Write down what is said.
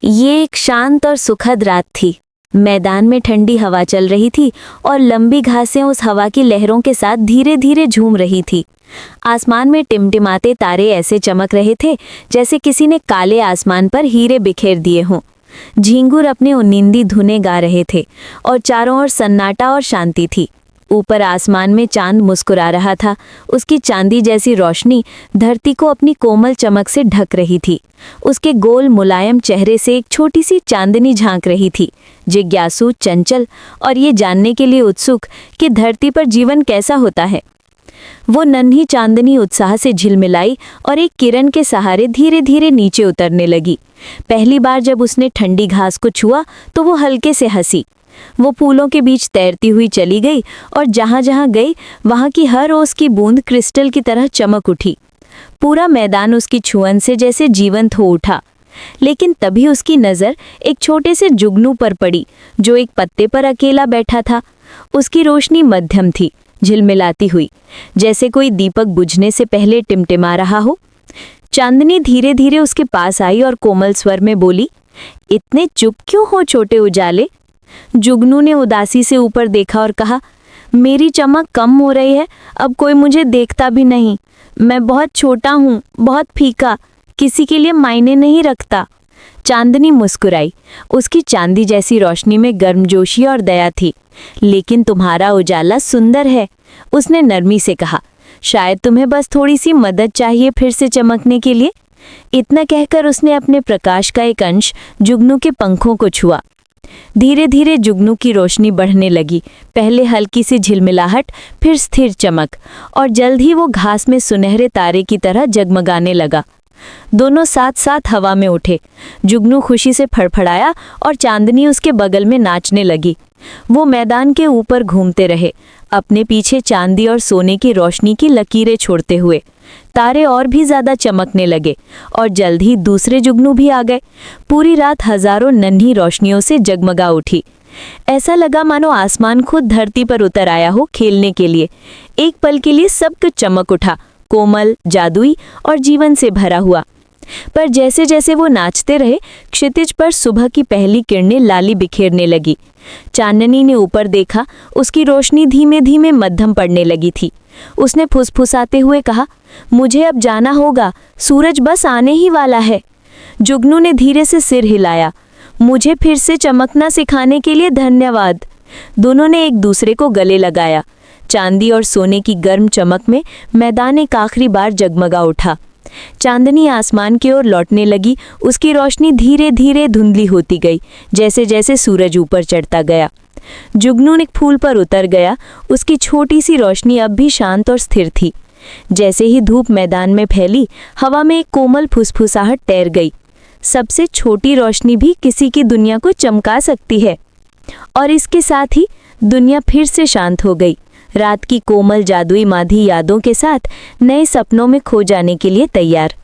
ये एक शांत और सुखद रात थी। मैदान में ठंडी हवा चल रही थी और लंबी घासें उस हवा की लहरों के साथ धीरे धीरे झूम रही थी। आसमान में टिमटिमाते तारे ऐसे चमक रहे थे जैसे किसी ने काले आसमान पर हीरे बिखेर दिए हों। झींगुर अपने उन्नींदी धुनें गा रहे थे और चारों ओर सन्नाटा और शांति थी। ऊपर आसमान में चांद मुस्कुरा रहा था। उसकी चांदी जैसी रोशनी धरती को अपनी कोमल चमक से ढक रही थी। उसके गोल मुलायम चेहरे से एक छोटी सी चांदनी झांक रही थी, जिज्ञासु, चंचल और ये जानने के लिए उत्सुक कि धरती पर जीवन कैसा होता है। वो नन्ही चांदनी उत्साह से झिलमिलाई और एक किरण के सहारे धीरे धीरे नीचे उतरने लगी। पहली बार जब उसने ठंडी घास को छुआ तो वो हल्के से हंसी। वो फूलों के बीच तैरती हुई चली गई और जहां जहां गई वहां की हर ओस की बूंद क्रिस्टल की तरह चमक उठी। पूरा मैदान उसकी छुअन से जैसे जीवंत हो उठा। लेकिन तभी उसकी नज़र एक छोटे से जुगनू पर पड़ी जो एक पत्ते पर अकेला बैठा था। उसकी रोशनी मध्यम थी, झिलमिलाती हुई, जैसे कोई दीपक बुझने से पहले टिमटिमा रहा हो। चांदनी धीरे धीरे उसके पास आई और कोमल स्वर में बोली, इतने चुप क्यों हो छोटे उजाले? जुगनू ने उदासी से ऊपर देखा और कहा, मेरी चमक कम हो रही है, अब कोई मुझे देखता भी नहीं। मैं बहुत छोटा हूँ, बहुत फीका, किसी के लिए मायने नहीं रखता। चांदनी मुस्कुराई। उसकी चांदी जैसी रोशनी में गर्मजोशी और दया थी। लेकिन तुम्हारा उजाला सुंदर है, उसने नरमी से कहा। शायद तुम्हें बस थोड़ी सी मदद चाहिए फिर से चमकने के लिए। इतना कहकर उसने अपने प्रकाश का एक अंश जुगनू के पंखों को छुआ। धीरे धीरे जुगनू की रोशनी बढ़ने लगी। पहले हल्की सी झिलमिलाहट, फिर स्थिर चमक, और जल्द ही वो घास में सुनहरे तारे की तरह जगमगाने लगा। दोनों साथ साथ हवा में उठे। जुगनू खुशी से फड़फड़ाया और चांदनी उसके बगल में नाचने लगी। वो मैदान के ऊपर घूमते रहे, अपने पीछे चांदी और सोने की रोशनी की लकीरें छोड़ते हुए। तारे और भी ज्यादा चमकने लगे और जल्द ही दूसरे जुगनू भी आ गए। पूरी रात हजारों नन्ही रोशनियों से जगमगा उठी। ऐसा लगा मानो आसमान खुद धरती पर उतर आया हो खेलने के लिए। एक पल के लिए सब कुछ चमक उठा, कोमल, जादुई और जीवन से भरा हुआ। पर जैसे जैसे वो नाचते रहे, क्षितिज पर सुबह की पहली किरणें लाली बिखेरने लगी। चांदनी ने ऊपर देखा, उसकी रोशनी धीमे धीमे मध्यम पड़ने लगी थी। उसने फुसफुसाते हुए कहा, मुझे अब जाना होगा, सूरज बस आने ही वाला है। जुगनू ने धीरे से सिर हिलाया। मुझे फिर से चमकना सिखाने के लिए धन्यवाद। दोनों ने एक दूसरे को गले लगाया। चांदी और सोने की गर्म चमक में मैदान एक आखिरी बार जगमगा उठा। चांदनी आसमान की ओर लौटने लगी। उसकी रोशनी धीरे धीरे धुंधली होती गई जैसे जैसे सूरज ऊपर चढ़ता गया। जुगनू एक फूल पर उतर गया। उसकी छोटी सी रोशनी अब भी शांत और स्थिर थी। जैसे ही धूप मैदान में फैली, हवा में एक कोमल फुसफुसाहट तैर गई। सबसे छोटी रोशनी भी किसी की दुनिया को चमका सकती है। और इसके साथ ही दुनिया फिर से शांत हो गई। रात की कोमल जादुई माधी यादों के साथ नए सपनों में खो जाने के लिए तैयार।